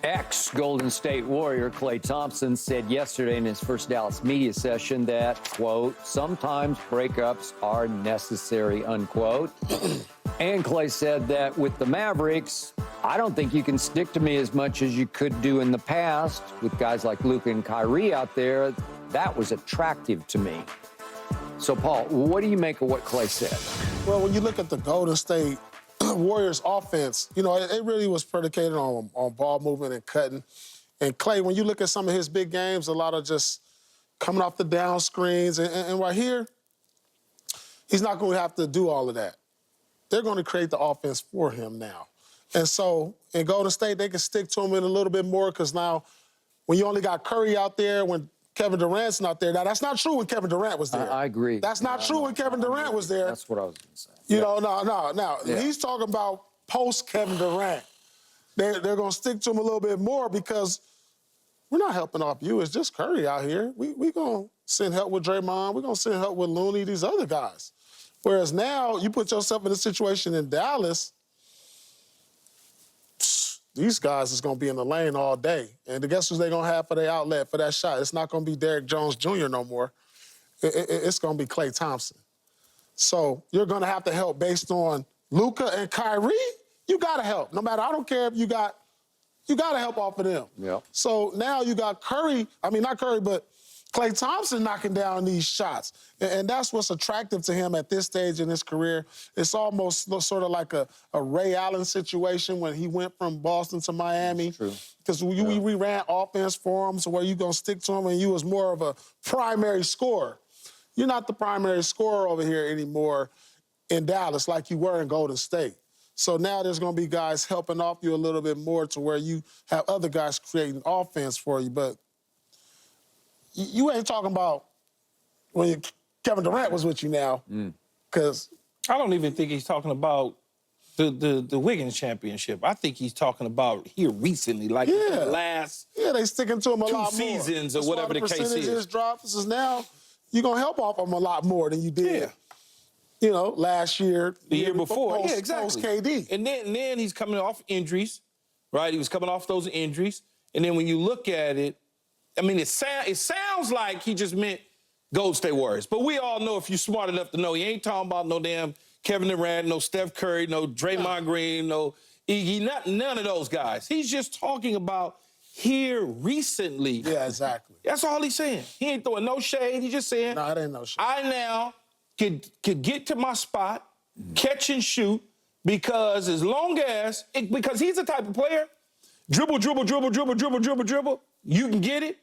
Ex-Golden State Warrior Klay Thompson said yesterday in his first Dallas media session that, quote, sometimes breakups are necessary, unquote. And Klay said that with the Mavericks, I don't think you can stick to me as much as you could do in the past. With guys like Luka and Kyrie out there, that was attractive to me. So, Paul, what do you make of what Klay said? Well, when you look at the Golden State Warriors offense, you know, it really was predicated on ball movement and cutting. And Klay, when you look at some of his big games, a lot of just coming off the down screens. And right here, he's not going to have to do all of that. They're going to create the offense for him now. And so in Golden State, they can stick to him in a little bit more because now when you only got Curry out there, when Kevin Durant's not there. Now, that's not true when Kevin Durant was there. I agree. That's not true when Kevin Durant was there. That's what I was going to say. You know, no. Yeah. He's talking about post-Kevin Durant. They're going to stick to him a little bit more because we're not helping off you. It's just Curry out here. We're going to send help with Draymond. We're going to send help with Looney, these other guys. Whereas now you put yourself in a situation in Dallas, these guys is going to be in the lane all day. And guess who they're going to have for their outlet for that shot? It's not going to be Derrick Jones Jr. no more. It's going to be Klay Thompson. So you're going to have to help based on Luka and Kyrie. You got to help. No matter, I don't care if you got to help off of them. Yep. So now you got Curry, I mean, not Curry, but Klay Thompson knocking down these shots. And that's what's attractive to him at this stage in his career. It's almost sort of like a Ray Allen situation when he went from Boston to Miami. Because we ran offense for him, so where you going to stick to him and you was more of a primary scorer. You're not the primary scorer over here anymore in Dallas like you were in Golden State. So now there's going to be guys helping off you a little bit more to where you have other guys creating offense for you. But you ain't talking about when Kevin Durant was with you now, because I don't even think he's talking about the Wiggins championship. I think he's talking about here recently, like the last they sticking to him a lot more. 2 seasons or whatever the case is. Drops is now you're gonna help off him a lot more than you did. Yeah. You know, last year, the year before, post KD, and then he's coming off injuries, right? He was coming off those injuries, and then when you look at it. I mean, it sounds like he just meant Golden State Warriors. But we all know, if you're smart enough to know, he ain't talking about no damn Kevin Durant, no Steph Curry, no Draymond Green, no Iggy, none of those guys. He's just talking about here recently. Yeah, exactly. That's all he's saying. He ain't throwing no shade. He's just saying, no, it ain't no shade. I now could get to my spot, catch and shoot, because as long as, because he's the type of player, dribble, you can get it,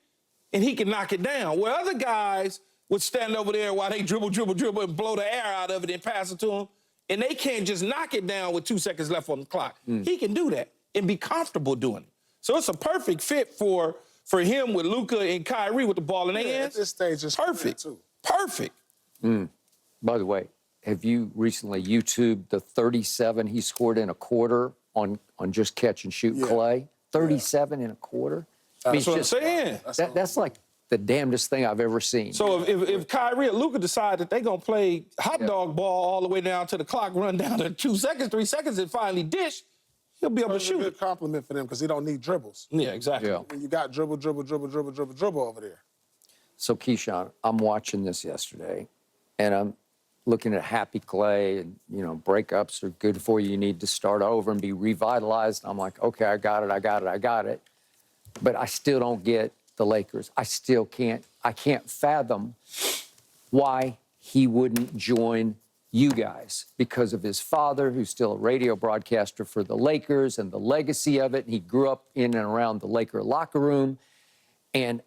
and he can knock it down. Where other guys would stand over there while they dribble, and blow the air out of it and pass it to him, and they can't just knock it down with 2 seconds left on the clock. He can do that and be comfortable doing it. So it's a perfect fit for him with Luka and Kyrie with the ball in their hands. At this stage, it's perfect. Too. Perfect. By the way, have you recently YouTubed the 37 he scored in a quarter on just catch and shoot Klay? 37 in a quarter? That's what I'm saying. That's like the damnedest thing I've ever seen. So if Kyrie or Luka decide that they're going to play hot dog ball all the way down to the clock, run down to 2 seconds, 3 seconds, and finally dish, he'll be able to shoot. It's a good compliment for them because he don't need dribbles. Yeah, exactly. Yeah. When you got dribble over there. So, Keyshawn, I'm watching this yesterday, and I'm looking at happy Klay, and, you know, breakups are good for you. You need to start over and be revitalized. I'm like, okay, I got it. But I still don't get the Lakers. I can't fathom why he wouldn't join you guys, because of his father, who's still a radio broadcaster for the Lakers, and the legacy of it. And he grew up in and around the Laker locker room. And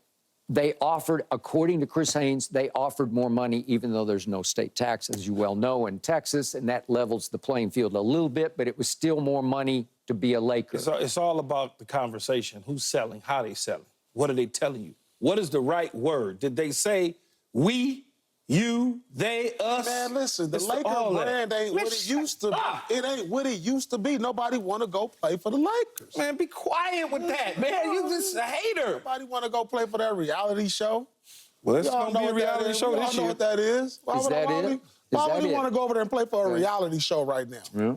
they offered, according to Chris Haynes, they offered more money, even though there's no state tax, as you well know, in Texas, and that levels the playing field a little bit, but it was still more money to be a Laker. It's all about the conversation. Who's selling? How they selling? What are they telling you? What is the right word? Did they say we, you, they, us? Man, listen, the Laker brand ain't what it used to be. It ain't what it used to be. Nobody want to go play for the Lakers. Man, be quiet with that, man. You just a hater. Nobody want to go play for that reality show. Well, it's going to be a reality show this year. Y'all know what that is. Is that it? Why would he want to go over there and play for a reality show right now? Yeah.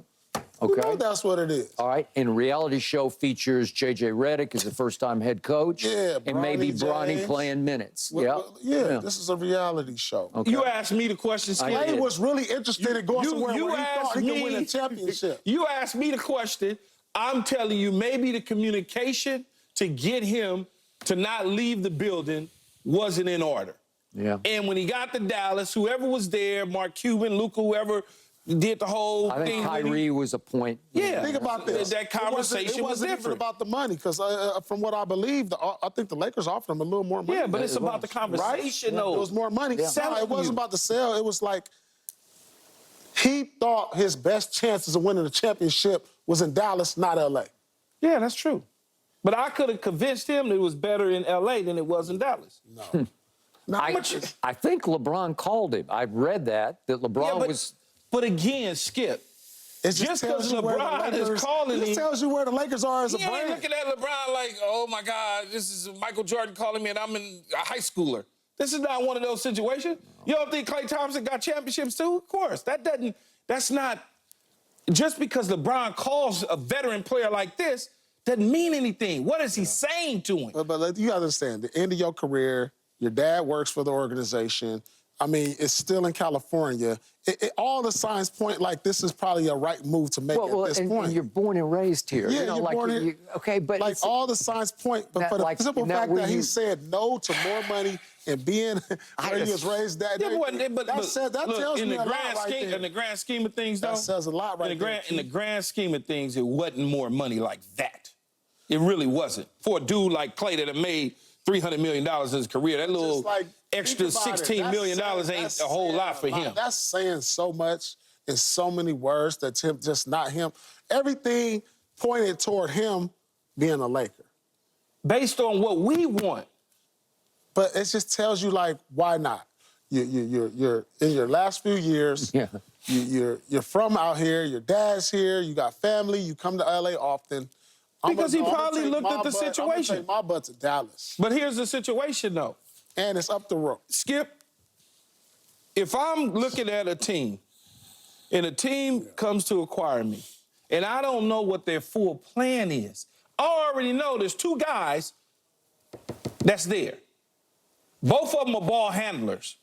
You Okay. know that's what it is. All right. And reality show features J.J. Redick as the first-time head coach. Yeah, and maybe Bronny Bronny James. playing minutes. Yeah, this is a reality show. Okay. You asked me the question, Skip. Clay was really interested in going somewhere where he thought he could win a championship. You asked me the question. I'm telling you, maybe the communication to get him to not leave the building wasn't in order. Yeah. And when he got to Dallas, whoever was there, Mark Cuban, Luka, whoever did the whole I thing. think Kyrie was a point. Yeah. Think about this. That conversation it was wasn't even different. about the money, because from what I believe, I think the Lakers offered him a little more money. Yeah, but it's about the conversation, though. It was more money. Yeah. No, it wasn't about the sale. It was like he thought his best chances of winning the championship was in Dallas, not L.A. Yeah, that's true. But I could have convinced him that it was better in L.A. than it was in Dallas. No. I think LeBron called him. I read that LeBron was. But again, Skip, It just tells because you where the LeBron Lakers- is calling it him, just tells you where the Lakers are as a he ain't brand. looking at LeBron like, oh my God, this is Michael Jordan calling me and I'm in a high schooler. This is not one of those situations. You don't think Klay Thompson got championships too? Of course. That's not, just because LeBron calls a veteran player like this doesn't mean anything. What is he saying to him? But you understand, the end of your career, your dad works for the organization. I mean, it's still in California. All the signs point like this is probably a right move to make at this point. And you're born and raised here. Yeah, you know, you're like born here. okay, but like it's, all the signs point, but for the like, simple now fact will that he you- said no to more money and being where he was raised, that Look, tells in me the a lot grand right scheme, there. in the grand scheme of things, though, That says a lot right there. in the grand scheme of things, it wasn't more money like that. It really wasn't. For a dude like Klay that had made $300 million in his career, that little extra $16 million ain't a whole lot for him. That's saying so much in so many words that's him, just not him. Everything pointed toward him being a Laker. Based on what we want. But it just tells you, like, why not? You're in your last few years. Yeah. You're from out here. Your dad's here. You got family. You come to LA often. Because he probably looked at the situation. I'm gonna take my butt to Dallas. But here's the situation, though. And it's up the road. Skip, if I'm looking at a team and a team comes to acquire me and I don't know what their full plan is, I already know there's two guys that's there. Both of them are ball handlers.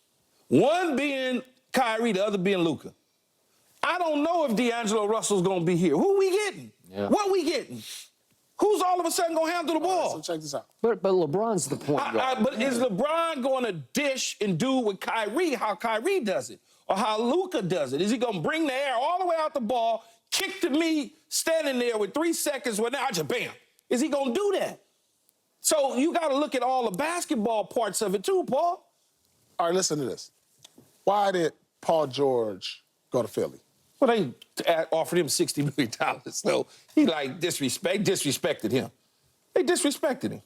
One being Kyrie, the other being Luka. I don't know if D'Angelo Russell's going to be here. Who we getting? Yeah. What we getting? Who's all of a sudden going to handle the ball? So check this out. but LeBron's the point guard. But is LeBron going to dish and do with Kyrie how Kyrie does it? Or how Luka does it? Is he going to bring the air all the way out the ball, kick to me, standing there with 3 seconds, well, now just bam. Is he going to do that? So you got to look at all the basketball parts of it too, Paul. All right, listen to this. Why did Paul George go to Philly? Well, they offered him $60 million. So he disrespected him. They disrespected him.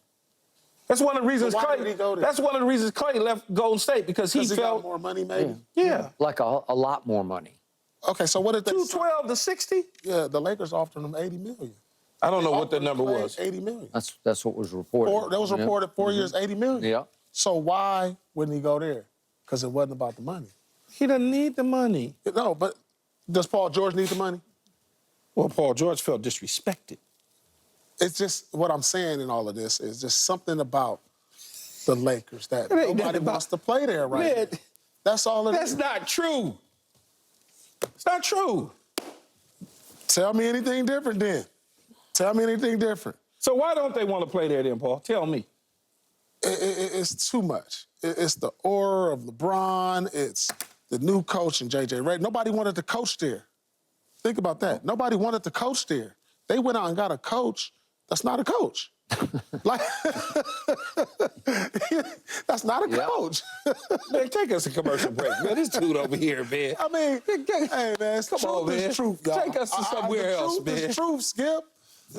That's one of the reasons Why did he go there? That's one of the reasons Klay left Golden State, because he Got felt more money, maybe? yeah. Like a lot more money. Okay, so what did they 212 to 60? Yeah, the Lakers offered him $80 million. I don't know what the Offered number Klay was. $80 million. That's what was reported. That was reported 4 years, $80 million. Yeah. So why wouldn't he go there? Because it wasn't about the money. He doesn't need the money. No, but does Paul George need the money? Well, Paul George felt disrespected. It's just what I'm saying in all of this is just something about the Lakers that It ain't nobody nothing about- wants to play there right Man, now. That's all it That's is. not true. It's not true. Tell me anything different then. Tell me anything different. So why don't they want to play there then, Paul? Tell me. It's too much. It's the aura of LeBron. It's the new coach and J.J. Redick. Nobody wanted to coach there. Think about that. Nobody wanted to coach there. They went out and got a coach that's not a coach. Like, that's not a coach. Man, take us a commercial break, man. This dude over here, man. I mean, hey, man, it's Come truth on, man. is truth, y'all. Take us to somewhere the else, truth man. is truth, Skip.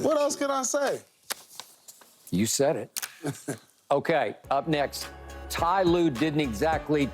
What else can I say? You said it. Okay, up next, Ty Lue didn't exactly